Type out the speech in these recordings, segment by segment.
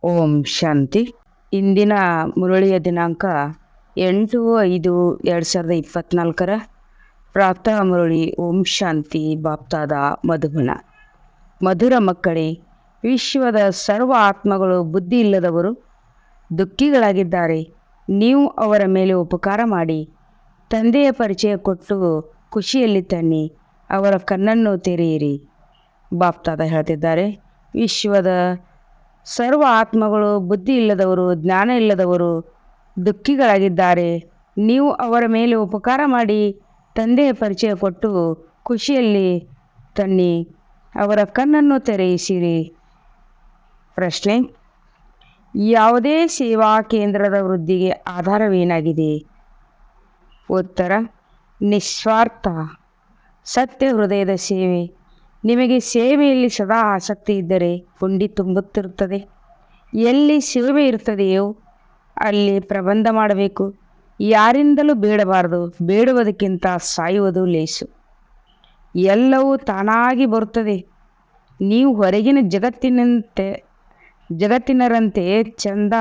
ಓಂ ಶಾಂತಿ. ಇಂದಿನ ಮುರಳಿಯ ದಿನಾಂಕ 8/5/2024. ಪ್ರಾತಃ ಮುರಳಿ. ಓಂ ಶಾಂತಿ. ಬಾಪ್ತಾದ ಮಧುಬನ. ಮಧುರ ಮಕ್ಕಳೇ, ವಿಶ್ವದ ಸರ್ವ ಆತ್ಮಗಳು ಬುದ್ಧಿ ಇಲ್ಲದವರು, ದುಃಖಿಗಳಾಗಿದ್ದಾರೆ. ನೀವು ಅವರ ಮೇಲೆ ಉಪಕಾರ ಮಾಡಿ ತಂದೆಯ ಪರಿಚಯ ಕೊಟ್ಟು ಖುಷಿಯಲ್ಲಿ ತನ್ನಿ, ಅವರ ಕಣ್ಣನ್ನು ತೆರೆಯಿರಿ. ಬಾಪ್ತಾದ ಹೇಳ್ತಿದ್ದಾರೆ, ವಿಶ್ವದ ಸರ್ವ ಆತ್ಮಗಳು ಬುದ್ಧಿ ಇಲ್ಲದವರು, ಜ್ಞಾನ ಇಲ್ಲದವರು, ದುಃಖಿಗಳಾಗಿದ್ದಾರೆ. ನೀವು ಅವರ ಮೇಲೆ ಉಪಕಾರ ಮಾಡಿ ತಂದೆಯ ಪರಿಚಯ ಕೊಟ್ಟು ಖುಷಿಯಲ್ಲಿ ತನ್ನಿ, ಅವರ ಕಣ್ಣನ್ನು ತೆರೆಯಿಸಿರಿ. ಪ್ರಶ್ನೆ: ಯಾವುದೇ ಸೇವಾ ಕೇಂದ್ರದ ವೃದ್ಧಿಗೆ ಆಧಾರವೇನಾಗಿದೆ? ಉತ್ತರ: ನಿಸ್ವಾರ್ಥ ಸತ್ಯ ಹೃದಯದ ಸೇವೆ. ನಿಮಗೆ ಸೇವೆಯಲ್ಲಿ ಸದಾ ಆಸಕ್ತಿ ಇದ್ದರೆ ಹುಂಡಿ ತುಂಬುತ್ತಿರುತ್ತದೆ. ಎಲ್ಲಿ ಸೇವೆ ಇರ್ತದೆಯೋ ಅಲ್ಲಿ ಪ್ರಬಂಧ ಮಾಡಬೇಕು. ಯಾರಿಂದಲೂ ಬೇಡಬಾರದು. ಬೇಡುವುದಕ್ಕಿಂತ ಸಾಯುವುದು ಲೇಸು. ಎಲ್ಲವೂ ತಾನಾಗಿ ಬರುತ್ತದೆ. ನೀವು ಹೊರಗಿನ ಜಗತ್ತಿನರಂತೆ ಚಂದ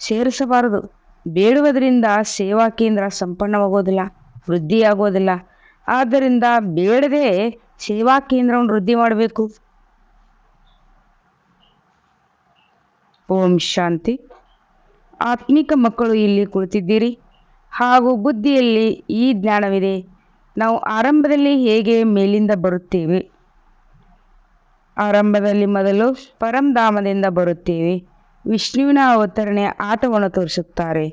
ಸೇರಿಸಬಾರದು. ಬೇಡುವುದರಿಂದ ಸೇವಾ ಕೇಂದ್ರ ಸಂಪನ್ನವಾಗೋದಿಲ್ಲ, ವೃದ್ಧಿಯಾಗೋದಿಲ್ಲ. ಆದ್ದರಿಂದ ಬೇಡದೆ ಸೇವಾ ಕೇಂದ್ರವನ್ನು ವೃದ್ಧಿ ಮಾಡಬೇಕು. ಓಂ ಶಾಂತಿ. ಆತ್ಮಿಕ ಮಕ್ಕಳು ಇಲ್ಲಿ ಕುಳಿತಿದ್ದೀರಿ ಹಾಗೂ ಬುದ್ಧಿಯಲ್ಲಿ ಈ ಜ್ಞಾನವಿದೆ. ನಾವು ಆರಂಭದಲ್ಲಿ ಹೇಗೆ ಮೇಲಿಂದ ಬರುತ್ತೇವೆ? ಆರಂಭದಲ್ಲಿ ಮೊದಲು ಪರಂಧಾಮದಿಂದ ಬರುತ್ತೇವೆ. ವಿಷ್ಣುವಿನ ಅವತರಣೆಯ ಆಟವನ್ನು ತೋರಿಸುತ್ತಾರೆ.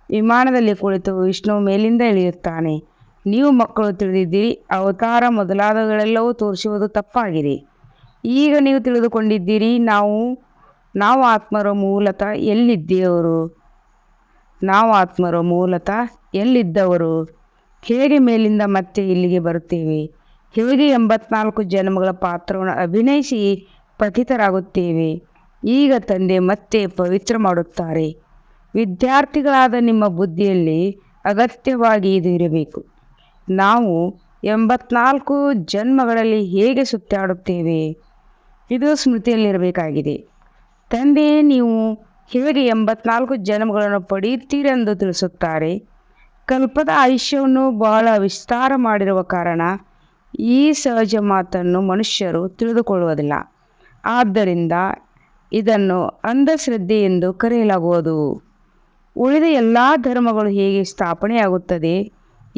ವಿಮಾನದಲ್ಲಿ ಕುಳಿತು ವಿಷ್ಣು ಮೇಲಿಂದ ಇಳಿಯುತ್ತಾನೆ. ನೀವು ಮಕ್ಕಳು ತಿಳಿದಿದ್ದೀರಿ, ಅವತಾರ ಮೊದಲಾದವುಗಳೆಲ್ಲವೂ ತೋರಿಸುವುದು ತಪ್ಪಾಗಿದೆ. ಈಗ ನೀವು ತಿಳಿದುಕೊಂಡಿದ್ದೀರಿ, ನಾವು ಆತ್ಮರು ಮೂಲತಃ ಎಲ್ಲಿದ್ದವರು, ಹೇಗೆ ಮೇಲಿಂದ ಮತ್ತೆ ಇಲ್ಲಿಗೆ ಬರುತ್ತೇವೆ, ಹೇಗೆ 84 ಜನ್ಮಗಳ ಪಾತ್ರವನ್ನು ಅಭಿನಯಿಸಿ ಪತಿತರಾಗುತ್ತೇವೆ. ಈಗ ತಂದೆ ಮತ್ತೆ ಪವಿತ್ರ ಮಾಡುತ್ತಾರೆ. ವಿದ್ಯಾರ್ಥಿಗಳಾದ ನಿಮ್ಮ ಬುದ್ಧಿಯಲ್ಲಿ ಅಗತ್ಯವಾಗಿ ಇದು ಇರಬೇಕು. ನಾವು 84 ಜನ್ಮಗಳಲ್ಲಿ ಹೇಗೆ ಸುತ್ತಾಡುತ್ತೇವೆ, ಇದು ಸ್ಮೃತಿಯಲ್ಲಿರಬೇಕಾಗಿದೆ. ತಂದೆ ನೀವು ಹೇಗೆ 84 ಜನ್ಮಗಳನ್ನು ಪಡೆಯುತ್ತೀರೆಂದು ತಿಳಿಸುತ್ತಾರೆ. ಕಲ್ಪದ ಆಯುಷ್ಯವನ್ನು ಬಹಳ ವಿಸ್ತಾರ ಮಾಡಿರುವ ಕಾರಣ ಈ ಸಹಜ ಮಾತನ್ನು ಮನುಷ್ಯರು ತಿಳಿದುಕೊಳ್ಳುವುದಿಲ್ಲ. ಆದ್ದರಿಂದ ಇದನ್ನು ಅಂಧಶ್ರದ್ಧೆ ಎಂದು ಕರೆಯಲಾಗುವುದು. ಉಳಿದ ಎಲ್ಲ ಧರ್ಮಗಳು ಹೇಗೆ ಸ್ಥಾಪನೆಯಾಗುತ್ತದೆ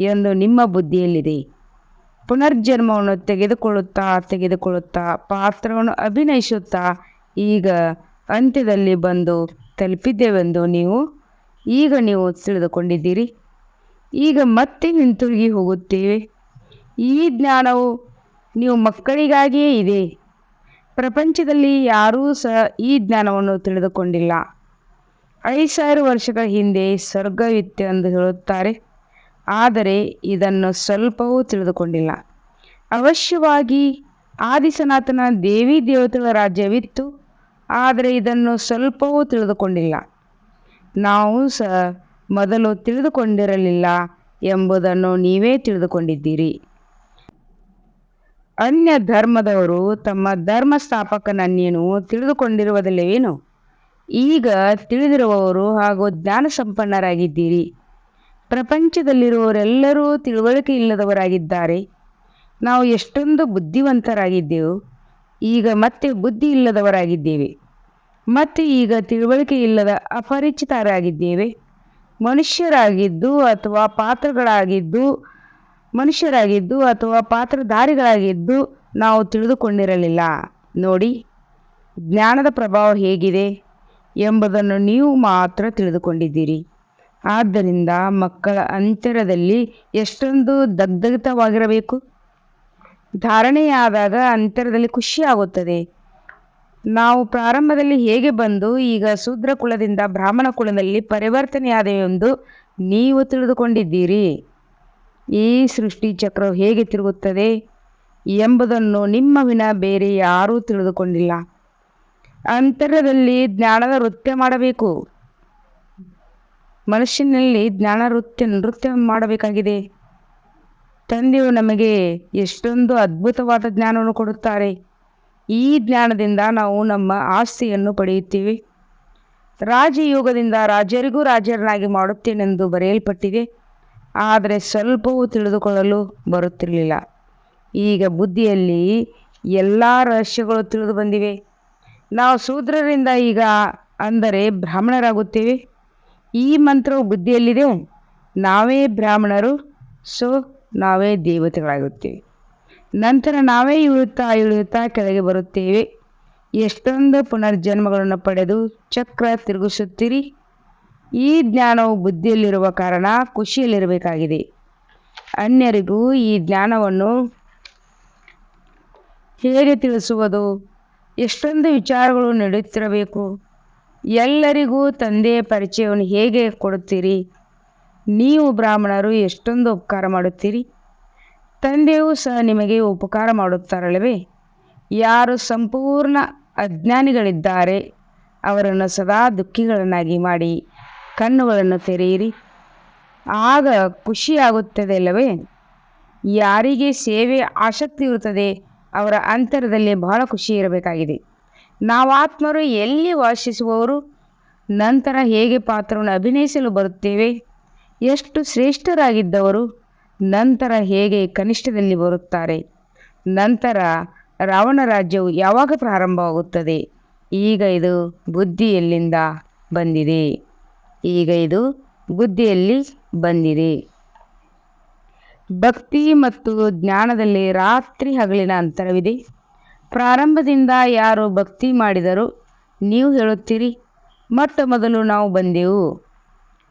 ಎಂದು ನಿಮ್ಮ ಬುದ್ಧಿಯಲ್ಲಿದೆ. ಪುನರ್ಜನ್ಮವನ್ನು ತೆಗೆದುಕೊಳ್ಳುತ್ತಾ ಪಾತ್ರವನ್ನು ಅಭಿನಯಿಸುತ್ತಾ ಈಗ ಅಂತ್ಯದಲ್ಲಿ ಬಂದು ತಲುಪಿದ್ದೇವೆಂದು ಈಗ ನೀವು ತಿಳಿದುಕೊಂಡಿದ್ದೀರಿ. ಈಗ ಮತ್ತೆ ಹಿಂತಿರುಗಿ ಹೋಗುತ್ತೇವೆ. ಈ ಜ್ಞಾನವು ನೀವು ಮಕ್ಕಳಿಗಾಗಿಯೇ ಇದೆ. ಪ್ರಪಂಚದಲ್ಲಿ ಯಾರೂ ಸಹ ಈ ಜ್ಞಾನವನ್ನು ತಿಳಿದುಕೊಂಡಿಲ್ಲ. 5000 ವರ್ಷಗಳ ಹಿಂದೆ ಸ್ವರ್ಗವಿತ್ತು ಎಂದು ಹೇಳುತ್ತಾರೆ, ಆದರೆ ಇದನ್ನು ಸ್ವಲ್ಪವೂ ತಿಳಿದುಕೊಂಡಿಲ್ಲ. ಅವಶ್ಯವಾಗಿ ಆದಿಸನಾತನ ದೇವಿ ದೇವತೆಗಳ ರಾಜ್ಯವಿತ್ತು, ಆದರೆ ಇದನ್ನು ಸ್ವಲ್ಪವೂ ತಿಳಿದುಕೊಂಡಿಲ್ಲ. ನಾವು ಸಹ ಮೊದಲು ತಿಳಿದುಕೊಂಡಿರಲಿಲ್ಲ ಎಂಬುದನ್ನು ನೀವೇ ತಿಳಿದುಕೊಂಡಿದ್ದೀರಿ. ಅನ್ಯ ಧರ್ಮದವರು ತಮ್ಮ ಧರ್ಮ ಸ್ಥಾಪಕನನ್ನೇನು ತಿಳಿದುಕೊಂಡಿರುವುದಿಲ್ಲವೇನು? ಈಗ ತಿಳಿದಿರುವವರು ಹಾಗೂ ಜ್ಞಾನ ಸಂಪನ್ನರಾಗಿದ್ದೀರಿ. ಪ್ರಪಂಚದಲ್ಲಿರುವವರೆಲ್ಲರೂ ತಿಳುವಳಿಕೆ ಇಲ್ಲದವರಾಗಿದ್ದಾರೆ. ನಾವು ಎಷ್ಟೊಂದು ಬುದ್ಧಿವಂತರಾಗಿದ್ದೆವು, ಈಗ ಮತ್ತೆ ಬುದ್ಧಿ ಇಲ್ಲದವರಾಗಿದ್ದೇವೆ. ಮತ್ತು ಈಗ ತಿಳುವಳಿಕೆ ಇಲ್ಲದ ಅಪರಿಚಿತರಾಗಿದ್ದೇವೆ. ಮನುಷ್ಯರಾಗಿದ್ದು ಅಥವಾ ಪಾತ್ರಧಾರಿಗಳಾಗಿದ್ದು ನಾವು ತಿಳಿದುಕೊಂಡಿರಲಿಲ್ಲ. ನೋಡಿ, ಜ್ಞಾನದ ಪ್ರಭಾವ ಹೇಗಿದೆ ಎಂಬುದನ್ನು ನೀವು ಮಾತ್ರ ತಿಳಿದುಕೊಂಡಿದ್ದೀರಿ. ಆದ್ದರಿಂದ ಮಕ್ಕಳ ಅಂತರದಲ್ಲಿ ಎಷ್ಟೊಂದು ದಗ್ಧವಾಗಿರಬೇಕು. ಧಾರಣೆಯಾದಾಗ ಅಂತರದಲ್ಲಿ ಖುಷಿಯಾಗುತ್ತದೆ. ನಾವು ಪ್ರಾರಂಭದಲ್ಲಿ ಹೇಗೆ ಬಂದು ಈಗ ಶೂದ್ರ ಕುಲದಿಂದ ಬ್ರಾಹ್ಮಣ ಕುಲದಲ್ಲಿ ಪರಿವರ್ತನೆಯಾದೆವೆಂದು ನೀವು ತಿಳಿದುಕೊಂಡಿದ್ದೀರಿ. ಈ ಸೃಷ್ಟಿ ಚಕ್ರವು ಹೇಗೆ ತಿರುಗುತ್ತದೆ ಎಂಬುದನ್ನು ನಿಮ್ಮ ವಿನ ಬೇರೆ ಯಾರೂ ತಿಳಿದುಕೊಂಡಿಲ್ಲ. ಅಂತರದಲ್ಲಿ ಜ್ಞಾನದ ನೃತ್ಯ ಮಾಡಬೇಕು. ಮನುಷ್ಯನಲ್ಲಿ ಜ್ಞಾನ ನೃತ್ಯ ಮಾಡಬೇಕಾಗಿದೆ. ತಂದೆಯು ನಮಗೆ ಎಷ್ಟೊಂದು ಅದ್ಭುತವಾದ ಜ್ಞಾನವನ್ನು ಕೊಡುತ್ತಾರೆ. ಈ ಜ್ಞಾನದಿಂದ ನಾವು ನಮ್ಮ ಆಸ್ತಿಯನ್ನು ಪಡೆಯುತ್ತೇವೆ. ರಾಜಯೋಗದಿಂದ ರಾಜರಿಗೂ ರಾಜರನ್ನಾಗಿ ಮಾಡುತ್ತೇನೆಂದು ಬರೆಯಲ್ಪಟ್ಟಿದೆ. ಆದರೆ ಸ್ವಲ್ಪವೂ ತಿಳಿದುಕೊಳ್ಳಲು ಬರುತ್ತಿರಲಿಲ್ಲ. ಈಗ ಬುದ್ಧಿಯಲ್ಲಿ ಎಲ್ಲ ರಹಸ್ಯಗಳು ತಿಳಿದು ಬಂದಿವೆ. ನಾವು ಶೂದ್ರರಿಂದ ಈಗ ಅಂದರೆ ಬ್ರಾಹ್ಮಣರಾಗುತ್ತೇವೆ. ಈ ಮಂತ್ರವು ಬುದ್ಧಿಯಲ್ಲಿದೆ. ನಾವೇ ಬ್ರಾಹ್ಮಣರು, ಸೊ ನಾವೇ ದೇವತೆಗಳಾಗುತ್ತೇವೆ. ನಂತರ ನಾವೇ ಇಳುತ್ತಾ ಇಳುತ್ತಾ ಕೆಳಗೆ ಬರುತ್ತೇವೆ. ಎಷ್ಟೊಂದು ಪುನರ್ಜನ್ಮಗಳನ್ನು ಪಡೆದು ಚಕ್ರ ತಿರುಗಿಸುತ್ತೀರಿ. ಈ ಜ್ಞಾನವು ಬುದ್ಧಿಯಲ್ಲಿರುವ ಕಾರಣ ಖುಷಿಯಲ್ಲಿರಬೇಕಾಗಿದೆ. ಅನ್ಯರಿಗೂ ಈ ಜ್ಞಾನವನ್ನು ಹೇಗೆ ತಿಳಿಸುವುದು? ಎಷ್ಟೊಂದು ವಿಚಾರಗಳು ನಡೆಯುತ್ತಿರಬೇಕು. ಎಲ್ಲರಿಗೂ ತಂದೆಯ ಪರಿಚಯವನ್ನು ಹೇಗೆ ಕೊಡುತ್ತೀರಿ? ನೀವು ಬ್ರಾಹ್ಮಣರು ಎಷ್ಟೊಂದು ಉಪಕಾರ ಮಾಡುತ್ತೀರಿ. ತಂದೆಯೂ ಸಹ ನಿಮಗೆ ಉಪಕಾರ ಮಾಡುತ್ತಾರಲ್ಲವೇ? ಯಾರು ಸಂಪೂರ್ಣ ಅಜ್ಞಾನಿಗಳಿದ್ದಾರೆ ಅವರನ್ನು ಸದಾ ದುಃಖಿಗಳನ್ನಾಗಿ ಮಾಡಿ ಕಣ್ಣುಗಳನ್ನು ತೆರೆಯಿರಿ. ಆಗ ಖುಷಿಯಾಗುತ್ತದೆ ಅಲ್ಲವೇ? ಯಾರಿಗೆ ಸೇವೆ ಆಸಕ್ತಿ ಇರುತ್ತದೆ ಅವರ ಅಂತರದಲ್ಲಿ ಬಹಳ ಖುಷಿ ಇರಬೇಕಾಗಿದೆ. ನಾವು ಆತ್ಮರು ಎಲ್ಲಿ ವಾಸಿಸುವವರು? ನಂತರ ಹೇಗೆ ಪಾತ್ರವನ್ನು ಅಭಿನಯಿಸಲು ಬರುತ್ತೇವೆ? ಎಷ್ಟು ಶ್ರೇಷ್ಠರಾಗಿದ್ದವರು ನಂತರ ಹೇಗೆ ಕನಿಷ್ಠದಲ್ಲಿ ಬರುತ್ತಾರೆ? ನಂತರ ರಾವಣ ರಾಜ್ಯವು ಯಾವಾಗ ಪ್ರಾರಂಭವಾಗುತ್ತದೆ? ಈಗ ಇದು ಬುದ್ಧಿಯಲ್ಲಿಂದ ಬಂದಿದೆ. ಈಗ ಇದು ಬುದ್ಧಿಯಲ್ಲಿ ಬಂದಿದೆ. ಭಕ್ತಿ ಮತ್ತು ಜ್ಞಾನದಲ್ಲಿ ರಾತ್ರಿ ಹಗಲಿನ ಅಂತರವಿದೆ. ಪ್ರಾರಂಭದಿಂದ ಯಾರು ಭಕ್ತಿ ಮಾಡಿದರೂ ನೀವು ಹೇಳುತ್ತೀರಿ, ಮೊಟ್ಟ ಮೊದಲು ನಾವು ಬಂದೆವು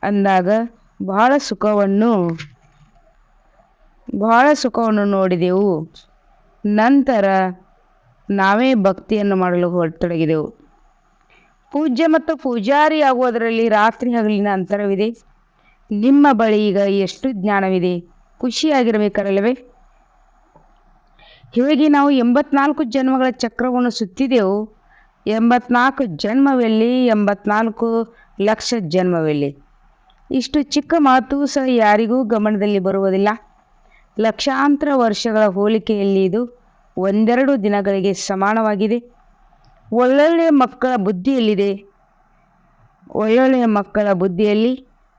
ಅಂದಾಗ ಬಹಳ ಸುಖವನ್ನು ನೋಡಿದೆವು. ನಂತರ ನಾವೇ ಭಕ್ತಿಯನ್ನು ಮಾಡಲು ಹೊರತೊಡಗಿದೆವು. ಪೂಜ್ಯ ಮತ್ತು ಪೂಜಾರಿ ಆಗುವುದರಲ್ಲಿ ರಾತ್ರಿ ಹಗಲಿನ ಅಂತರವಿದೆ. ನಿಮ್ಮ ಬಳಿ ಈಗ ಎಷ್ಟು ಜ್ಞಾನವಿದೆ? ಖುಷಿಯಾಗಿರಬೇಕಲ್ಲವೇ? ಹೇಗೆ ನಾವು 84 ಜನ್ಮಗಳ ಚಕ್ರವನ್ನು ಸುತ್ತಿದೆವು. 84 ಜನ್ಮವೆಲ್ಲಿ, 84 ಲಕ್ಷ ಜನ್ಮವೆಲ್ಲಿ? ಇಷ್ಟು ಚಿಕ್ಕ ಮಾತು ಸಹ ಯಾರಿಗೂ ಗಮನದಲ್ಲಿ ಬರುವುದಿಲ್ಲ. ಲಕ್ಷಾಂತರ ವರ್ಷಗಳ ಹೋಲಿಕೆಯಲ್ಲಿ ಇದು ಒಂದೆರಡು ದಿನಗಳಿಗೆ ಸಮಾನವಾಗಿದೆ. ಒಳ್ಳೊಳ್ಳೆಯ ಮಕ್ಕಳ ಬುದ್ಧಿಯಲ್ಲಿದೆ. ಒಳ್ಳೊಳ್ಳೆಯ ಮಕ್ಕಳ ಬುದ್ಧಿಯಲ್ಲಿ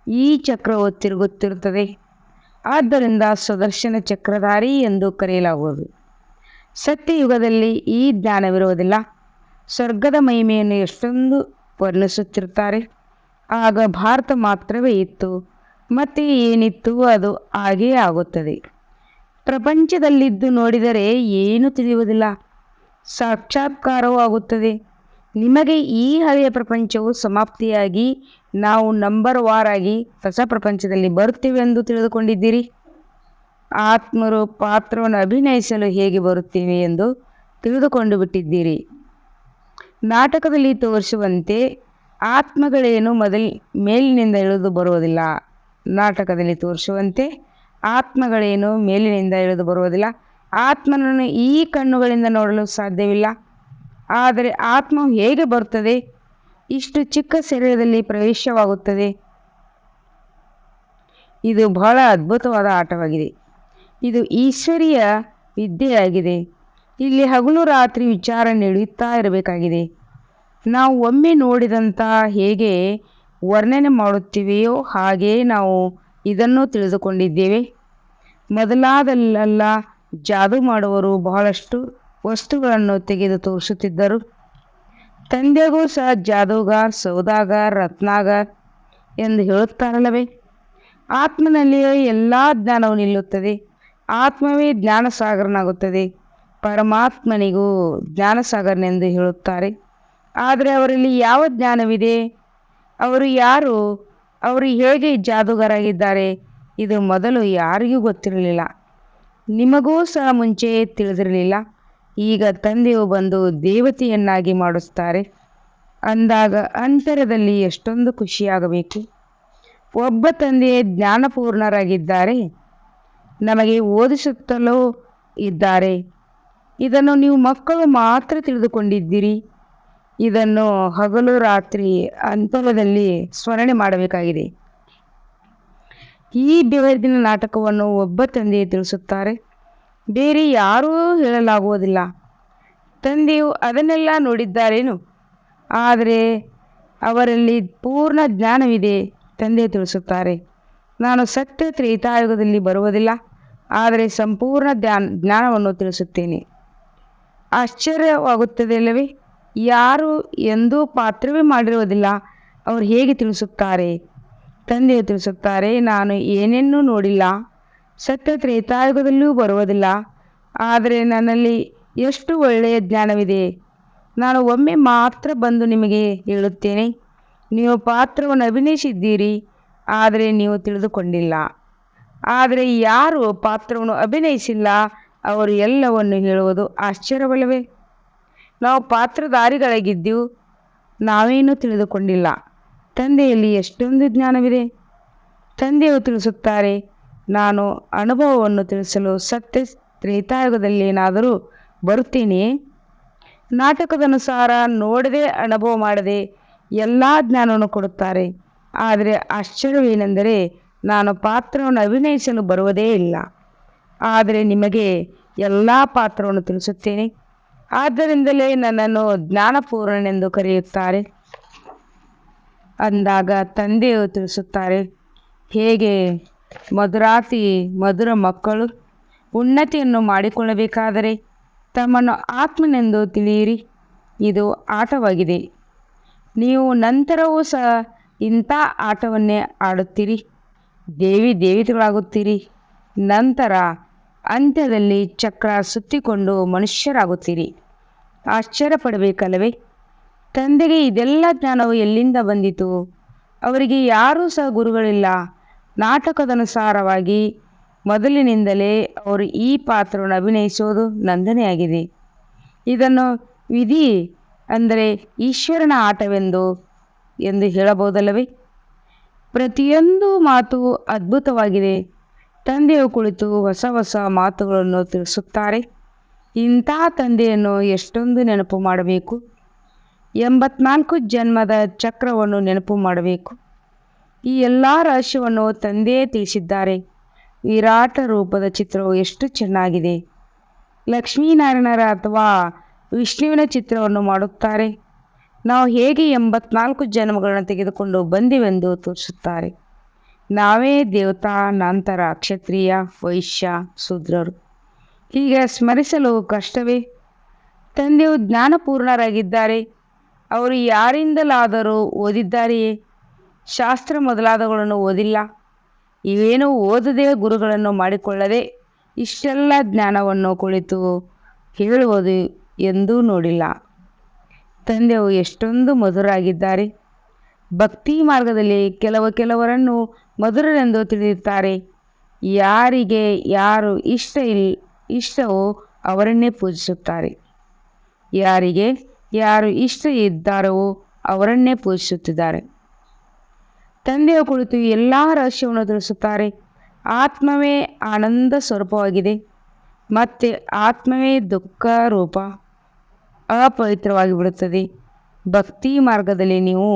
ಈ ಚಕ್ರವು ತಿರುಗುತ್ತಿರುತ್ತದೆ. ಆದ್ದರಿಂದ ಸುದರ್ಶನ ಚಕ್ರಧಾರಿ ಎಂದು ಕರೆಯಲಾಗುವುದು. ಸತ್ಯಯುಗದಲ್ಲಿ ಈ ಜ್ಞಾನವಿರುವುದಿಲ್ಲ. ಸ್ವರ್ಗದ ಮಹಿಮೆಯನ್ನು ಎಷ್ಟೊಂದು ವರ್ಣಿಸುತ್ತಿರುತ್ತಾರೆ. ಆಗ ಭಾರತ ಮಾತ್ರವೇ ಇತ್ತು, ಮತ್ತೆ ಏನಿತ್ತು ಅದು ಹಾಗೇ ಆಗುತ್ತದೆ. ಪ್ರಪಂಚದಲ್ಲಿದ್ದು ನೋಡಿದರೆ ಏನೂ ತಿಳಿಯುವುದಿಲ್ಲ. ಸಾಕ್ಷಾತ್ಕಾರವೂ ಆಗುತ್ತದೆ. ನಿಮಗೆ ಈ ಹಳೆಯ ಪ್ರಪಂಚವು ಸಮಾಪ್ತಿಯಾಗಿ ನಾವು ನಂಬರ್ ವಾರಾಗಿ ಹೊಸ ಪ್ರಪಂಚದಲ್ಲಿ ಬರುತ್ತೇವೆ ಎಂದು ತಿಳಿದುಕೊಂಡಿದ್ದೀರಿ. ಆತ್ಮರು ಪಾತ್ರವನ್ನು ಅಭಿನಯಿಸಲು ಹೇಗೆ ಬರುತ್ತೇವೆ ಎಂದು ತಿಳಿದುಕೊಂಡು ಬಿಟ್ಟಿದ್ದೀರಿ. ನಾಟಕದಲ್ಲಿ ತೋರಿಸುವಂತೆ ಆತ್ಮಗಳೇನು ಮೇಲಿನಿಂದ ಇಳಿದು ಬರುವುದಿಲ್ಲ. ನಾಟಕದಲ್ಲಿ ತೋರಿಸುವಂತೆ ಆತ್ಮಗಳೇನು ಮೇಲಿನಿಂದ ಇಳಿದು ಬರುವುದಿಲ್ಲ. ಆತ್ಮನನ್ನು ಈ ಕಣ್ಣುಗಳಿಂದ ನೋಡಲು ಸಾಧ್ಯವಿಲ್ಲ. ಆದರೆ ಆತ್ಮವು ಹೇಗೆ ಬರುತ್ತದೆ? ಇಷ್ಟು ಚಿಕ್ಕ ಶರೀರದಲ್ಲಿ ಪ್ರವೇಶವಾಗುತ್ತದೆ. ಇದು ಬಹಳ ಅದ್ಭುತವಾದ ಆಟವಾಗಿದೆ. ಇದು ಈಶ್ವರೀಯ ವಿದ್ಯೆಯಾಗಿದೆ. ಇಲ್ಲಿ ಹಗಲು ರಾತ್ರಿ ವಿಚಾರ ನಡೆಯುತ್ತಾ ಇರಬೇಕಾಗಿದೆ. ನಾವು ಒಮ್ಮೆ ನೋಡಿದಂಥ ಹೇಗೆ ವರ್ಣನೆ ಮಾಡುತ್ತೀವೆಯೋ ಹಾಗೆಯೇ ನಾವು ಇದನ್ನು ತಿಳಿದುಕೊಂಡಿದ್ದೇವೆ. ಮೊದಲಾದಲ್ಲೆಲ್ಲ ಜಾದೂ ಮಾಡುವವರು ಬಹಳಷ್ಟು ವಸ್ತುಗಳನ್ನು ತೆಗೆದು ತೋರಿಸುತ್ತಿದ್ದರು. ತಂದೆಗೂ ಸಹ ಜಾದೂಗಾರ್, ಸೌದಾಗಾರ್, ರತ್ನಾಗಾರ್ ಎಂದು ಹೇಳುತ್ತಾರಲ್ಲವೇ? ಆತ್ಮನಲ್ಲಿಯೇ ಎಲ್ಲ ಜ್ಞಾನವು ನಿಲ್ಲುತ್ತದೆ. ಆತ್ಮವೇ ಜ್ಞಾನಸಾಗರನಾಗುತ್ತದೆ. ಪರಮಾತ್ಮನಿಗೂ ಜ್ಞಾನಸಾಗರನೆಂದು ಹೇಳುತ್ತಾರೆ. ಆದರೆ ಅವರಲ್ಲಿ ಯಾವ ಜ್ಞಾನವಿದೆ? ಅವರು ಯಾರು? ಅವರು ಹೇಗೆ ಜಾದೂಗಾರಾಗಿದ್ದಾರೆ? ಇದು ಮೊದಲು ಯಾರಿಗೂ ಗೊತ್ತಿರಲಿಲ್ಲ. ನಿಮಗೂ ಸಹ ಮುಂಚೆಯೇ ತಿಳಿದಿರಲಿಲ್ಲ. ಈಗ ತಂದೆಯು ಬಂದು ದೇವತೆಯನ್ನಾಗಿ ಮಾಡಿಸುತ್ತಾರೆ ಅಂದಾಗ ಅಂತರದಲ್ಲಿ ಎಷ್ಟೊಂದು ಖುಷಿಯಾಗಬೇಕು. ಒಬ್ಬ ತಂದೆಯೇ ಜ್ಞಾನಪೂರ್ಣರಾಗಿದ್ದಾರೆ, ನಮಗೆ ಓದಿಸುತ್ತಲೂ ಇದ್ದಾರೆ. ಇದನ್ನು ನೀವು ಮಕ್ಕಳು ಮಾತ್ರ ತಿಳಿದುಕೊಂಡಿದ್ದೀರಿ. ಇದನ್ನು ಹಗಲು ರಾತ್ರಿ ಅಂತರದಲ್ಲಿ ಸ್ಮರಣೆ ಮಾಡಬೇಕಾಗಿದೆ. ಈ ಬೆವರಿನ ನಾಟಕವನ್ನು ಒಬ್ಬ ತಂದೆಯೇ ತಿಳಿಸುತ್ತಾರೆ, ಬೇರೆ ಯಾರೂ ಹೇಳಲಾಗುವುದಿಲ್ಲ. ತಂದೆಯು ಅದನ್ನೆಲ್ಲ ನೋಡಿದ್ದಾರೇನು? ಆದರೆ ಅವರಲ್ಲಿ ಪೂರ್ಣ ಜ್ಞಾನವಿದೆ. ತಂದೆ ತಿಳಿಸುತ್ತಾರೆ, ನಾನು ಸತ್ಯ ತ್ರೇತಾಯುಗದಲ್ಲಿ ಬರುವುದಿಲ್ಲ, ಆದರೆ ಸಂಪೂರ್ಣ ಜ್ಞಾನವನ್ನು ತಿಳಿಸುತ್ತೇನೆ. ಆಶ್ಚರ್ಯವಾಗುತ್ತದೆಯಲ್ಲವೇ? ಯಾರು ಎಂದೂ ಪಾತ್ರವೇ ಮಾಡಿರುವುದಿಲ್ಲ, ಅವರು ಹೇಗೆ ತಿಳಿಸುತ್ತಾರೆ? ತಂದೆಯು ತಿಳಿಸುತ್ತಾರೆ, ನಾನು ಏನನ್ನೂ ನೋಡಿಲ್ಲ, ಸತ್ಯ ತ್ರೇತಾಯುಗದಲ್ಲಿಯೂ ಬರುವುದಿಲ್ಲ, ಆದರೆ ನನ್ನಲ್ಲಿ ಎಷ್ಟು ಒಳ್ಳೆಯ ಜ್ಞಾನವಿದೆ. ನಾನು ಒಮ್ಮೆ ಮಾತ್ರ ಬಂದು ನಿಮಗೆ ಹೇಳುತ್ತೇನೆ, ನೀವು ಪಾತ್ರವನ್ನು ಅಭಿನಯಿಸಿದ್ದೀರಿ, ಆದರೆ ನೀವು ತಿಳಿದುಕೊಂಡಿಲ್ಲ. ಆದರೆ ಯಾರು ಪಾತ್ರವನ್ನು ಅಭಿನಯಿಸಿಲ್ಲ, ಅವರು ಎಲ್ಲವನ್ನು ಹೇಳುವುದು ಆಶ್ಚರ್ಯವಲ್ಲವೇ? ನಾವು ಪಾತ್ರಧಾರಿಗಳಾಗಿದ್ದೆವು, ನಾವೇನೂ ತಿಳಿದುಕೊಂಡಿಲ್ಲ. ತಂದೆಯಲ್ಲಿ ಎಷ್ಟೊಂದು ಜ್ಞಾನವಿದೆ. ತಂದೆಯು ತಿಳಿಸುತ್ತಾರೆ, ನಾನು ಅನುಭವವನ್ನು ತಿಳಿಸಲು ಸತ್ಯ ತ್ರೇತಾಯುಗದಲ್ಲೇನಾದರೂ ಬರುತ್ತೇನೆಯೇ? ನಾಟಕದನುಸಾರ ನೋಡದೆ ಅನುಭವ ಮಾಡದೆ ಎಲ್ಲ ಜ್ಞಾನವನ್ನು ಕೊಡುತ್ತಾರೆ. ಆದರೆ ಆಶ್ಚರ್ಯವೇನೆಂದರೆ, ನಾನು ಪಾತ್ರವನ್ನು ಅಭಿನಯಿಸಲು ಬರುವುದೇ ಇಲ್ಲ, ಆದರೆ ನಿಮಗೆ ಎಲ್ಲ ಪಾತ್ರವನ್ನು ತಿಳಿಸುತ್ತೇನೆ. ಆದ್ದರಿಂದಲೇ ನನ್ನನ್ನು ಜ್ಞಾನಪೂರ್ಣನೆಂದು ಕರೆಯುತ್ತಾರೆ. ಅಂದಾಗ ತಂದೆಯು ತಿಳಿಸುತ್ತಾರೆ, ಹೇಗೆ ಮಧುರ ಮಕ್ಕಳು ಉನ್ನತಿಯನ್ನು ಮಾಡಿಕೊಳ್ಳಬೇಕಾದರೆ ತಮ್ಮನ್ನು ಆತ್ಮನೆಂದು ತಿಳಿಯಿರಿ. ಇದು ಆಟವಾಗಿದೆ. ನೀವು ನಂತರವೂ ಸಹ ಇಂಥ ಆಟವನ್ನೇ ಆಡುತ್ತೀರಿ. ದೇವತೆಗಳಾಗುತ್ತೀರಿ. ನಂತರ ಅಂತ್ಯದಲ್ಲಿ ಚಕ್ರ ಸುತ್ತಿಕೊಂಡು ಮನುಷ್ಯರಾಗುತ್ತೀರಿ. ಆಶ್ಚರ್ಯಪಡಬೇಕಲ್ಲವೇ? ತಂದೆಗೆ ಇದೆಲ್ಲ ಜ್ಞಾನವು ಎಲ್ಲಿಂದ ಬಂದಿತು? ಅವರಿಗೆ ಯಾರೂ ಸಹ ಗುರುಗಳಿಲ್ಲ. ನಾಟಕದನುಸಾರವಾಗಿ ಮೊದಲಿನಿಂದಲೇ ಅವರು ಈ ಪಾತ್ರವನ್ನು ಅಭಿನಯಿಸುವುದು ನಂದನೆಯಾಗಿದೆ. ಇದನ್ನು ವಿಧಿ ಅಂದರೆ ಈಶ್ವರನ ಆಟವೆಂದು ಹೇಳಬಹುದಲ್ಲವೇ? ಪ್ರತಿಯೊಂದು ಮಾತು ಅದ್ಭುತವಾಗಿದೆ. ತಂದೆಯು ಕುಳಿತು ಹೊಸ ಹೊಸ ಮಾತುಗಳನ್ನು ತಿಳಿಸುತ್ತಾರೆ. ಇಂಥ ತಂದೆಯನ್ನು ಎಷ್ಟೊಂದು ನೆನಪು ಮಾಡಬೇಕು. 84 ಜನ್ಮದ ಚಕ್ರವನ್ನು ನೆನಪು ಮಾಡಬೇಕು. ಈ ಎಲ್ಲ ರಹಸ್ಯವನ್ನು ತಂದೆಯೇ ತಿಳಿಸಿದ್ದಾರೆ. ವಿರಾಟ ರೂಪದ ಚಿತ್ರವು ಎಷ್ಟು ಚೆನ್ನಾಗಿದೆ. ಲಕ್ಷ್ಮೀನಾರಾಯಣರ ಅಥವಾ ವಿಷ್ಣುವಿನ ಚಿತ್ರವನ್ನು ಮಾಡುತ್ತಾರೆ. ನಾವು ಹೇಗೆ 84 ಜನ್ಮಗಳನ್ನು ತೆಗೆದುಕೊಂಡು ಬಂದಿವೆಂದು ತೋರಿಸುತ್ತಾರೆ. ನಾವೇ ದೇವತಾ, ನಂತರ ಕ್ಷತ್ರಿಯ, ವೈಶ್ಯ, ಶೂದ್ರರು. ಹೀಗೆ ಸ್ಮರಿಸಲು ಕಷ್ಟವೇ? ತಂದೆಯು ಜ್ಞಾನಪೂರ್ಣರಾಗಿದ್ದಾರೆ. ಅವರು ಯಾರಿಂದಲಾದರೂ ಓದಿದ್ದಾರೆಯೇ? ಶಾಸ್ತ್ರ ಮೊದಲಾದವುಗಳನ್ನು ಓದಿಲ್ಲ. ಇವೇನೂ ಓದದೆ ಗುರುಗಳನ್ನು ಮಾಡಿಕೊಳ್ಳದೆ ಇಷ್ಟೆಲ್ಲ ಜ್ಞಾನವನ್ನು ಕುಳಿತು ಹೇಳುವುದು ಎಂದೂ ನೋಡಿಲ್ಲ. ತಂದೆಯು ಎಷ್ಟೊಂದು ಮಧುರರಾಗಿದ್ದಾರೆ. ಭಕ್ತಿ ಮಾರ್ಗದಲ್ಲಿ ಕೆಲವರನ್ನು ಮಧುರರೆಂದು ತಿಳಿದಿರುತ್ತಾರೆ. ಯಾರಿಗೆ ಯಾರು ಇಷ್ಟವೋ ಅವರನ್ನೇ ಪೂಜಿಸುತ್ತಾರೆ. ಯಾರಿಗೆ ಯಾರು ಇಷ್ಟ ಇದ್ದಾರೋ ಅವರನ್ನೇ ಪೂಜಿಸುತ್ತಿದ್ದಾರೆ. ತಂದೆಯ ಕುಳಿತು ಎಲ್ಲ ರಹಸ್ಯವನ್ನು ತಿಳಿಸುತ್ತಾರೆ. ಆತ್ಮವೇ ಆನಂದ ಸ್ವರೂಪವಾಗಿದೆ. ಮತ್ತು ಆತ್ಮವೇ ದುಃಖ ರೂಪ, ಅಪವಿತ್ರವಾಗಿ ಬಿಡುತ್ತದೆ. ಭಕ್ತಿ ಮಾರ್ಗದಲ್ಲಿ ನೀವು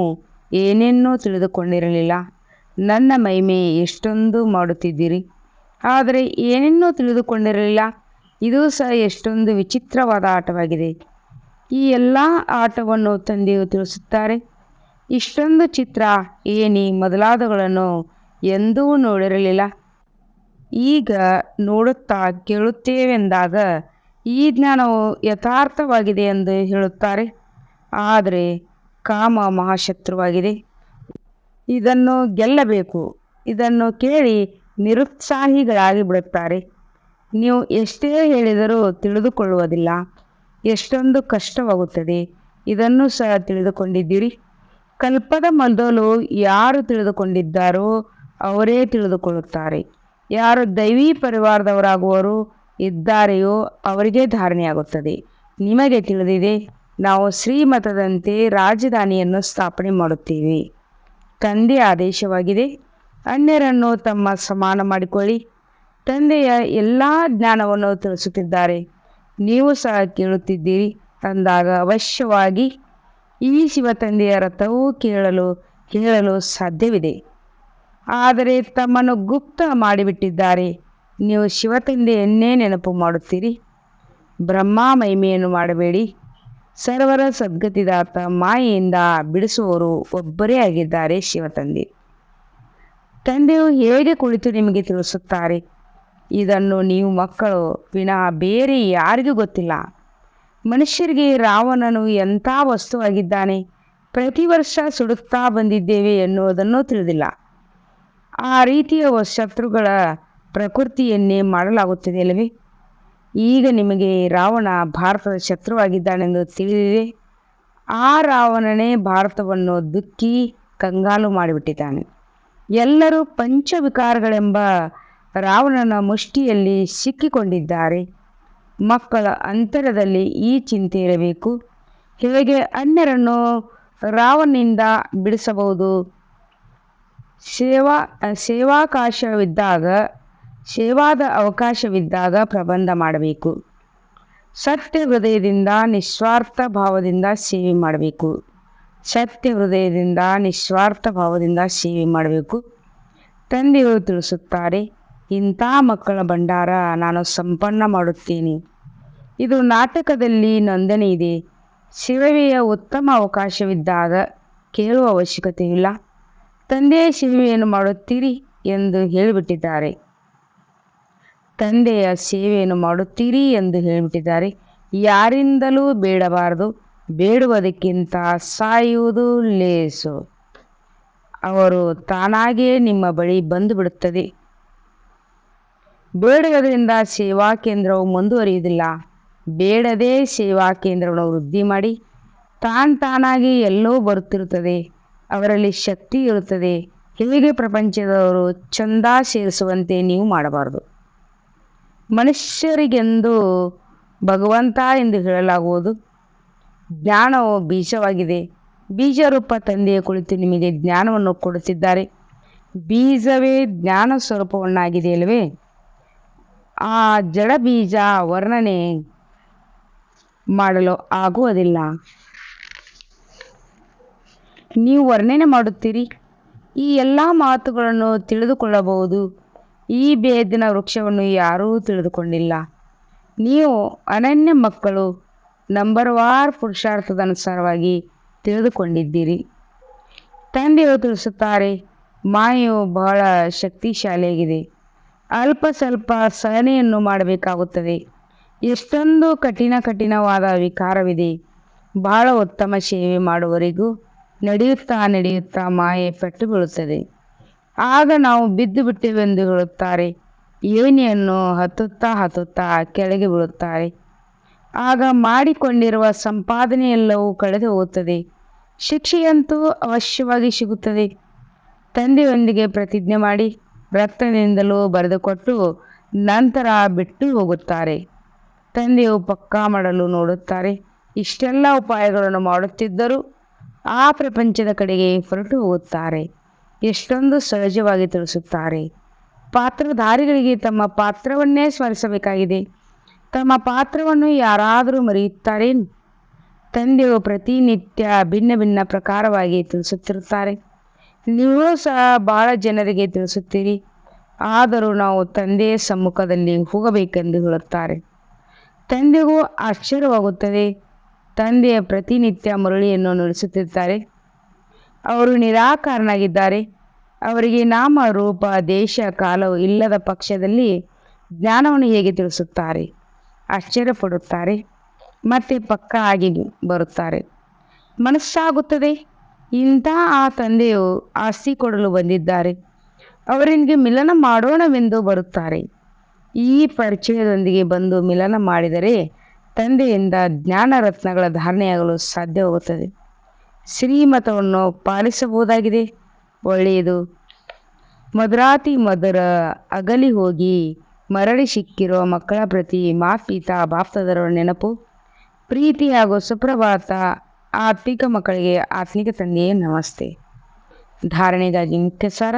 ಏನೇನೋ ತಿಳಿದುಕೊಂಡಿರಲಿಲ್ಲ. ನನ್ನ ಮಹಿಮೆ ಎಷ್ಟೊಂದು ಮಾಡುತ್ತಿದ್ದೀರಿ, ಆದರೆ ಏನೇನೋ ತಿಳಿದುಕೊಂಡಿರಲಿಲ್ಲ. ಇದು ಸಹ ಎಷ್ಟೊಂದು ವಿಚಿತ್ರವಾದ ಆಟವಾಗಿದೆ. ಈ ಎಲ್ಲ ಆಟವನ್ನು ತಂದೆಯು ತಿಳಿಸುತ್ತಾರೆ. ಇಷ್ಟೊಂದು ಚಿತ್ರ, ಏಣಿ ಮೊದಲಾದವುಗಳನ್ನು ಎಂದೂ ನೋಡಿರಲಿಲ್ಲ. ಈಗ ನೋಡುತ್ತಾ ಕೇಳುತ್ತೇವೆಂದಾಗ ಈ ಜ್ಞಾನವು ಯಥಾರ್ಥವಾಗಿದೆ ಎಂದು ಹೇಳುತ್ತಾರೆ. ಆದರೆ ಕಾಮ ಮಹಾಶತ್ರುವಾಗಿದೆ. ಇದನ್ನು ಗೆಲ್ಲಬೇಕು. ಇದನ್ನು ಕೇಳಿ ನಿರುತ್ಸಾಹಿಗಳಾಗಿ ಬಿಡುತ್ತಾರೆ. ನೀವು ಎಷ್ಟೇ ಹೇಳಿದರೂ ತಿಳಿದುಕೊಳ್ಳುವುದಿಲ್ಲ. ಎಷ್ಟೊಂದು ಕಷ್ಟವಾಗುತ್ತದೆ. ಇದನ್ನು ಸಹ ತಿಳಿದುಕೊಂಡಿದ್ದೀರಿ. ಕಲ್ಪದ ಮೊದಲು ಯಾರು ತಿಳಿದುಕೊಂಡಿದ್ದಾರೋ ಅವರೇ ತಿಳಿದುಕೊಳ್ಳುತ್ತಾರೆ. ಯಾರು ದೈವೀ ಪರಿವಾರದವರಾಗುವರು ಇದ್ದಾರೆಯೋ ಅವರಿಗೆ ಧಾರಣೆಯಾಗುತ್ತದೆ. ನಿಮಗೆ ತಿಳಿದಿದೆ, ನಾವು ಶ್ರೀಮತದಂತೆ ರಾಜಧಾನಿಯನ್ನು ಸ್ಥಾಪನೆ ಮಾಡುತ್ತೇವೆ. ತಂದೆಯ ಆದೇಶವಾಗಿದೆ, ಅನ್ಯರನ್ನು ತಮ್ಮ ಸಮಾನ ಮಾಡಿಕೊಳ್ಳಿ. ತಂದೆಯ ಎಲ್ಲ ಜ್ಞಾನವನ್ನು ತಿಳಿಸುತ್ತಿದ್ದಾರೆ. ನೀವು ಸಹ ಕೇಳುತ್ತಿದ್ದೀರಿ ಅಂದಾಗ ಅವಶ್ಯವಾಗಿ ಈ ಶಿವತಂದೆಯ ರಥವು ಕೇಳಲು ಸಾಧ್ಯವಿದೆ. ಆದರೆ ತಮ್ಮನ್ನು ಗುಪ್ತ ಮಾಡಿಬಿಟ್ಟಿದ್ದಾರೆ. ನೀವು ಶಿವತಂದೆಯನ್ನೇ ನೆನಪು ಮಾಡುತ್ತೀರಿ. ಬ್ರಹ್ಮ ಮಹಿಮೆಯನ್ನು ಮಾಡಬೇಡಿ. ಸರ್ವರ ಸದ್ಗತಿದಾತ ಮಾಯೆಯಿಂದ ಬಿಡಿಸುವವರು ಒಬ್ಬರೇ ಆಗಿದ್ದಾರೆ ಶಿವತಂದೆ. ತಂದೆಯು ಹೇಗೆ ಕುಳಿತು ನಿಮಗೆ ತಿಳಿಸುತ್ತಾರೆ. ಇದನ್ನು ನೀವು ಮಕ್ಕಳು ವಿನಃ ಬೇರೆ ಯಾರಿಗೂ ಗೊತ್ತಿಲ್ಲ. ಮನುಷ್ಯರಿಗೆ ರಾವಣನು ಎಂಥ ವಸ್ತುವಾಗಿದ್ದಾನೆ, ಪ್ರತಿ ವರ್ಷ ಸುಡುತ್ತಾ ಬಂದಿದ್ದೇವೆ ಎನ್ನುವುದನ್ನು ತಿಳಿದಿಲ್ಲ. ಆ ರೀತಿಯ ಶತ್ರುಗಳ ಪ್ರಕೃತಿಯನ್ನೇ ಮಾಡಲಾಗುತ್ತದೆ ಅಲ್ಲವೇ. ಈಗ ನಿಮಗೆ ರಾವಣ ಭಾರತದ ಶತ್ರುವಾಗಿದ್ದಾನೆಂದು ತಿಳಿದಿದೆ. ಆ ರಾವಣನೇ ಭಾರತವನ್ನು ದುಃಖಿ ಕಂಗಾಲು ಮಾಡಿಬಿಟ್ಟಿದ್ದಾನೆ. ಎಲ್ಲರೂ ಪಂಚವಿಕಾರಗಳೆಂಬ ರಾವಣನ ಮುಷ್ಟಿಯಲ್ಲಿ ಸಿಕ್ಕಿಕೊಂಡಿದ್ದಾರೆ. ಮಕ್ಕಳ ಅಂತರದಲ್ಲಿ ಈ ಚಿಂತೆ ಇರಬೇಕು. ಹೇಗೆ ಅನ್ಯರನ್ನು ರಾವಣನಿಂದ ಬಿಡಿಸಬಹುದು. ಸೇವಾದ ಅವಕಾಶವಿದ್ದಾಗ ಪ್ರಬಂಧ ಮಾಡಬೇಕು. ಸತ್ಯ ಹೃದಯದಿಂದ ನಿಸ್ವಾರ್ಥ ಭಾವದಿಂದ ಸೇವೆ ಮಾಡಬೇಕು. ಸತ್ಯ ಹೃದಯದಿಂದ ನಿಸ್ವಾರ್ಥ ಭಾವದಿಂದ ಸೇವೆ ಮಾಡಬೇಕು. ತಂದೆಯವರು ತಿಳಿಸುತ್ತಾರೆ, ಇಂಥ ಮಕ್ಕಳ ಭಂಡಾರ ನಾನು ಸಂಪನ್ನ ಮಾಡುತ್ತೇನೆ. ಇದು ನಾಟಕದಲ್ಲಿ ನೋಂದಣಿ ಇದೆ. ಸೇವೆಯ ಉತ್ತಮ ಅವಕಾಶವಿದ್ದಾಗ ಕೇಳುವ ಅವಶ್ಯಕತೆ ಇಲ್ಲ. ತಂದೆಯ ಸೇವೆಯನ್ನು ಮಾಡುತ್ತೀರಿ ಎಂದು ಹೇಳಿಬಿಟ್ಟಿದ್ದಾರೆ. ತಂದೆಯ ಸೇವೆಯನ್ನು ಮಾಡುತ್ತೀರಿ ಎಂದು ಹೇಳಿಬಿಟ್ಟಿದ್ದಾರೆ. ಯಾರಿಂದಲೂ ಬೇಡಬಾರದು. ಬೇಡುವುದಕ್ಕಿಂತ ಸಾಯುವುದು ಲೇಸು. ಅವರು ತಾನಾಗಿಯೇ ನಿಮ್ಮ ಬಳಿ ಬಂದು ಬಿಡುತ್ತದೆ. ಬೇಡುವುದರಿಂದ ಸೇವಾ ಕೇಂದ್ರವು ಮುಂದುವರಿಯುವುದಿಲ್ಲ. ಬೇಡದೇ ಸೇವಾ ಕೇಂದ್ರವನ್ನು ವೃದ್ಧಿ ಮಾಡಿ. ತಾನಾಗಿ ಎಲ್ಲೋ ಬರುತ್ತಿರುತ್ತದೆ. ಅವರಲ್ಲಿ ಶಕ್ತಿ ಇರುತ್ತದೆ. ಹೇಗೆ ಪ್ರಪಂಚದವರು ಚಂದ ಸೇರಿಸುವಂತೆ ನೀವು ಮಾಡಬಾರದು. ಮನುಷ್ಯರಿಗೆಂದು ಭಗವಂತ ಎಂದು ಹೇಳಲಾಗುವುದು. ಜ್ಞಾನವು ಬೀಜವಾಗಿದೆ. ಬೀಜರೂಪ ತಂದೆಯ ಕುಳಿತು ನಿಮಗೆ ಜ್ಞಾನವನ್ನು ಕೊಡುತ್ತಿದ್ದಾರೆ. ಬೀಜವೇ ಜ್ಞಾನ ಸ್ವರೂಪವನ್ನಾಗಿದೆ ಅಲ್ಲವೇ. ಆ ಜಡ ಬೀಜ ವರ್ಣನೆ ಮಾಡಲು ಆಗುವುದಿಲ್ಲ. ನೀವು ವರ್ಣನೆ ಮಾಡುತ್ತೀರಿ. ಈ ಎಲ್ಲ ಮಾತುಗಳನ್ನು ತಿಳಿದುಕೊಳ್ಳಬಹುದು. ಈ ಬೇದಿನ ವೃಕ್ಷವನ್ನು ಯಾರೂ ತಿಳಿದುಕೊಂಡಿಲ್ಲ. ನೀವು ಅನನ್ಯ ಮಕ್ಕಳು ನಂಬರ್ವಾರ್ ಪುರುಷಾರ್ಥದ ಅನುಸಾರವಾಗಿ ತಿಳಿದುಕೊಂಡಿದ್ದೀರಿ. ತಂದೆಯವರು ತಿಳಿಸುತ್ತಾರೆ, ಮಾಯೆಯು ಬಹಳ ಶಕ್ತಿಶಾಲಿಯಾಗಿದೆ. ಅಲ್ಪ ಸ್ವಲ್ಪ ಸಹನೆಯನ್ನು ಮಾಡಬೇಕಾಗುತ್ತದೆ. ಎಷ್ಟೊಂದು ಕಠಿಣವಾದ ವಿಕಾರವಿದೆ. ಬಹಳ ಉತ್ತಮ ಸೇವೆ ಮಾಡುವವರೆಗೂ ನಡೆಯುತ್ತಾ ಮಾಯೆ ಪೆಟ್ಟು ಬೀಳುತ್ತದೆ. ಆಗ ನಾವು ಬಿದ್ದು ಬಿಟ್ಟೆವೆಂದು ಹೇಳುತ್ತಾರೆ. ಏಣಿಯನ್ನು ಹತ್ತುತ್ತಾ ಕೆಳಗೆ ಬೀಳುತ್ತಾರೆ. ಆಗ ಮಾಡಿಕೊಂಡಿರುವ ಸಂಪಾದನೆಯೆಲ್ಲವೂ ಕಳೆದು ಹೋಗುತ್ತದೆ. ಶಿಕ್ಷೆಯಂತೂ ಅವಶ್ಯವಾಗಿ ಸಿಗುತ್ತದೆ. ತಂದೆಯೊಂದಿಗೆ ಪ್ರತಿಜ್ಞೆ ಮಾಡಿ ರಕ್ತದಿಂದಲೂ ಬರೆದುಕೊಟ್ಟು ನಂತರ ಬಿಟ್ಟು ಹೋಗುತ್ತಾರೆ. ತಂದೆಯು ಪಕ್ಕಾ ಮಾಡಲು ನೋಡುತ್ತಾರೆ. ಇಷ್ಟೆಲ್ಲ ಉಪಾಯಗಳನ್ನು ಮಾಡುತ್ತಿದ್ದರೂ ಆ ಪ್ರಪಂಚದ ಕಡೆಗೆ ಹೊರಟು ಹೋಗುತ್ತಾರೆ. ಎಷ್ಟೊಂದು ಸಹಜವಾಗಿ ತಿಳಿಸುತ್ತಾರೆ. ಪಾತ್ರಧಾರಿಗಳಿಗೆ ತಮ್ಮ ಪಾತ್ರವನ್ನೇ ಸ್ಮರಿಸಬೇಕಾಗಿದೆ. ತಮ್ಮ ಪಾತ್ರವನ್ನು ಯಾರಾದರೂ ಮರೆಯುತ್ತಾರೇನು? ತಂದೆಯು ಪ್ರತಿನಿತ್ಯ ಭಿನ್ನ ಪ್ರಕಾರವಾಗಿ ತಿಳಿಸುತ್ತಿರುತ್ತಾರೆ. ನೀವು ಸಹ ಬಹಳ ಜನರಿಗೆ ತಿಳಿಸುತ್ತೀರಿ. ಆದರೂ ನಾವು ತಂದೆಯ ಸಮ್ಮುಖದಲ್ಲಿ ಹೋಗಬೇಕೆಂದು ಹೇಳುತ್ತಾರೆ. ತಂದೆಗೂ ಆಶ್ಚರ್ಯವಾಗುತ್ತದೆ. ತಂದೆಯ ಪ್ರತಿನಿತ್ಯ ಮುರಳಿಯನ್ನು ನುಡಿಸುತ್ತಿದ್ದಾರೆ. ಅವರು ನಿರಾಕಾರನಾಗಿದ್ದಾರೆ. ಅವರಿಗೆ ನಾಮ ರೂಪ ದೇಶ ಕಾಲವು ಇಲ್ಲದ ಪಕ್ಷದಲ್ಲಿ ಜ್ಞಾನವನ್ನು ಹೇಗೆ ತಿಳಿಸುತ್ತಾರೆ? ಆಶ್ಚರ್ಯಪಡುತ್ತಾರೆ. ಮತ್ತೆ ಪಕ್ಕಾ ಆಗಿ ಬರುತ್ತಾರೆ. ಮನಸ್ಸಾಗುತ್ತದೆ, ಇಂಥ ಆ ತಂದೆಯು ಆಸ್ತಿ ಕೊಡಲು ಬಂದಿದ್ದಾರೆ. ಅವರಿಗೆ ಮಿಲನ ಮಾಡೋಣವೆಂದು ಬರುತ್ತಾರೆ. ಈ ಪರಿಚಯದೊಂದಿಗೆ ಬಂದು ಮಿಲನ ಮಾಡಿದರೆ ತಂದೆಯಿಂದ ಜ್ಞಾನ ರತ್ನಗಳ ಧಾರಣೆಯಾಗಲು ಸಾಧ್ಯವಾಗುತ್ತದೆ. ಶ್ರೀಮತವನ್ನು ಪಾಲಿಸಬಹುದಾಗಿದೆ. ಒಳ್ಳೆಯದು. ಮಧುರಾತಿ ಮಧುರ ಅಗಲಿ ಹೋಗಿ ಮರಳಿ ಸಿಕ್ಕಿರುವ ಮಕ್ಕಳ ಪ್ರತಿ ಮಾಪಿತಾ ಬಾಪ್ತದರ ನೆನಪು, ಪ್ರೀತಿ ಹಾಗೂ ಸುಪ್ರಭಾತ. ಆತ್ಮಿಕ ಮಕ್ಕಳಿಗೆ ಆತ್ಮಿಕ ತಂದೆಯೇ ನಮಸ್ತೆ. ಧಾರಣೆಗಾಗಿ ಮುಖ್ಯ ಸಾರ: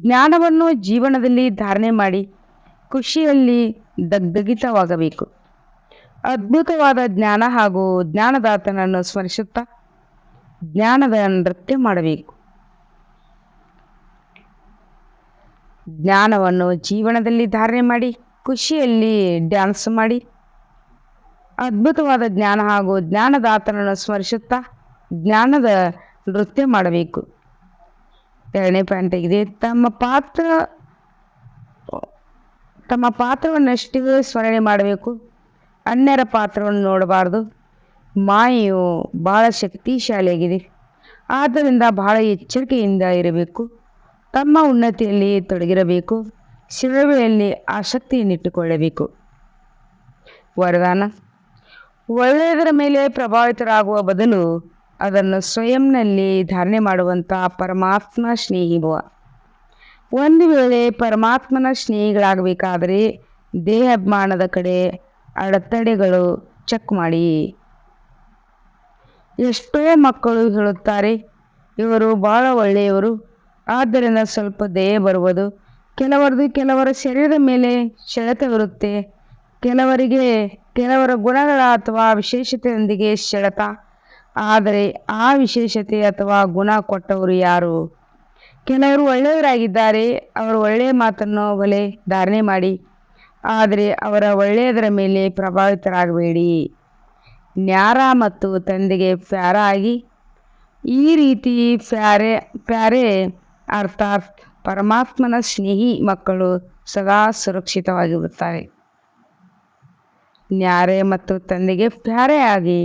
ಜ್ಞಾನವನ್ನು ಜೀವನದಲ್ಲಿ ಧಾರಣೆ ಮಾಡಿ ಖುಷಿಯಲ್ಲಿ ದಗ್ಧಗಿತವಾಗಬೇಕು. ಅದ್ಭುತವಾದ ಜ್ಞಾನ ಹಾಗೂ ಜ್ಞಾನದಾತನನ್ನು ಸ್ಮರಿಸುತ್ತಾ ಜ್ಞಾನದ ನೃತ್ಯ ಮಾಡಬೇಕು. ಜ್ಞಾನವನ್ನು ಜೀವನದಲ್ಲಿ ಧಾರಣೆ ಮಾಡಿ ಖುಷಿಯಲ್ಲಿ ಡ್ಯಾನ್ಸ್ ಮಾಡಿ ಅದ್ಭುತವಾದ ಜ್ಞಾನ ಹಾಗೂ ಜ್ಞಾನದಾತನನ್ನು ಸ್ಮರಿಸುತ್ತಾ ಜ್ಞಾನದ ನೃತ್ಯ ಮಾಡಬೇಕು. 2ನೇ ಪಾಯಿಂಟ್ ಆಗಿದೆ, ತಮ್ಮ ಪಾತ್ರವನ್ನಷ್ಟೇ ಸ್ಮರಣೆ ಮಾಡಬೇಕು, ಅನ್ಯರ ಪಾತ್ರವನ್ನು ನೋಡಬಾರದು. ಮಾಯೆಯು ಬಹಳ ಶಕ್ತಿಶಾಲಿಯಾಗಿದೆ, ಆದ್ದರಿಂದ ಬಹಳ ಎಚ್ಚರಿಕೆಯಿಂದ ಇರಬೇಕು. ತಮ್ಮ ಉನ್ನತಿಯಲ್ಲಿ ತೊಡಗಿರಬೇಕು, ಸೇವೆಯಲ್ಲಿ ಆಸಕ್ತಿಯನ್ನಿಟ್ಟುಕೊಳ್ಳಬೇಕು. ವರದಾನ: ಒಳ್ಳೆಯದರ ಮೇಲೆ ಪ್ರಭಾವಿತರಾಗುವ ಬದಲು ಅದನ್ನು ಸ್ವಯಂನಲ್ಲಿ ಧಾರಣೆ ಮಾಡುವಂಥ ಪರಮಾತ್ಮ ಸ್ನೇಹಿ ಭವ. ಒಂದು ವೇಳೆ ಪರಮಾತ್ಮನ ಸ್ನೇಹಿಗಳಾಗಬೇಕಾದರೆ ದೇಹಾಭಿಮಾನದ ಕಡೆ ಅಡೆತಡೆಗಳು ಚೆಕ್ ಮಾಡಿ. ಎಷ್ಟೋ ಮಕ್ಕಳು ಹೇಳುತ್ತಾರೆ, ಇವರು ಬಹಳ ಒಳ್ಳೆಯವರು, ಆದ್ದರಿಂದ ಸ್ವಲ್ಪ ದಯೆ ಬರುವುದು. ಕೆಲವರ ಶರೀರದ ಮೇಲೆ ಸೆಳೆತವಿರುತ್ತೆ, ಕೆಲವರ ಗುಣಗಳ ಅಥವಾ ವಿಶೇಷತೆಯೊಂದಿಗೆ ಸೆಳೆತ. ಆದರೆ ಆ ವಿಶೇಷತೆ ಅಥವಾ ಗುಣ ಕೊಟ್ಟವರು ಯಾರು? ಕೆಲವರು ಒಳ್ಳೆಯವರಾಗಿದ್ದಾರೆ, ಅವರು ಒಳ್ಳೆಯ ಮಾತನ್ನು ಒಲೆ ಧಾರಣೆ ಮಾಡಿ, ಆದರೆ ಅವರ ಒಳ್ಳೆಯದರ ಮೇಲೆ ಪ್ರಭಾವಿತರಾಗಬೇಡಿ. ನ್ಯಾರ ಮತ್ತು ತಂದೆಗೆ ಪ್ಯಾರ ಆಗಿ. ಈ ರೀತಿ ಪ್ಯಾರೆ ಅರ್ಥಾತ್ ಪರಮಾತ್ಮನ ಸ್ನೇಹಿ ಮಕ್ಕಳು ಸದಾ ಸುರಕ್ಷಿತವಾಗಿರುತ್ತಾರೆ. ನ್ಯಾರೆ ಮತ್ತು ತಂದೆಗೆ ಪ್ಯಾರೆ ಆಗಿ.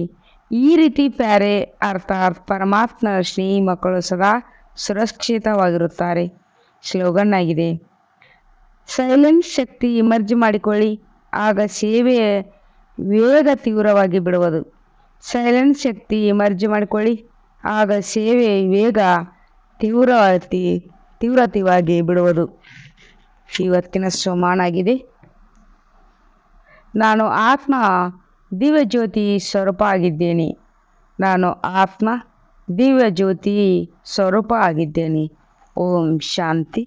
ಈ ರೀತಿ ಪ್ಯಾರೆ ಅರ್ಥಾತ್ ಪರಮಾತ್ಮನ ಸ್ನೇಹಿ ಮಕ್ಕಳು ಸದಾ ಸುರಕ್ಷಿತವಾಗಿರುತ್ತಾರೆ. ಸ್ಲೋಗನ್ ಆಗಿದೆ, ಸೈಲೆನ್ಸ್ ಶಕ್ತಿ ಮರ್ಜ್ ಮಾಡಿಕೊಳ್ಳಿ, ಆಗ ಸೇವೆಯ ವೇಗ ತೀವ್ರವಾಗಿ ಬಿಡುವುದು. ಸೈಲೆನ್ಸ್ ಶಕ್ತಿ ಮರ್ಜ್ ಮಾಡಿಕೊಳ್ಳಿ, ಆಗ ಸೇವೆಯ ವೇಗ ತೀವ್ರವಾಗಿ ಬಿಡುವುದು. ಇವತ್ತಿನ ಸೋಮಾನ ಆಗಿದೆ. ನಾನು ಆತ್ಮ ದಿವ್ಯ ಜ್ಯೋತಿ ಸ್ವರೂಪ ಆಗಿದ್ದೇನೆ. ನಾನು ಆತ್ಮ ದಿವ್ಯ ಜ್ಯೋತಿ ಸ್ವರೂಪ ಆಗಿದ್ದೇನೆ. ಓಂ ಶಾಂತಿ.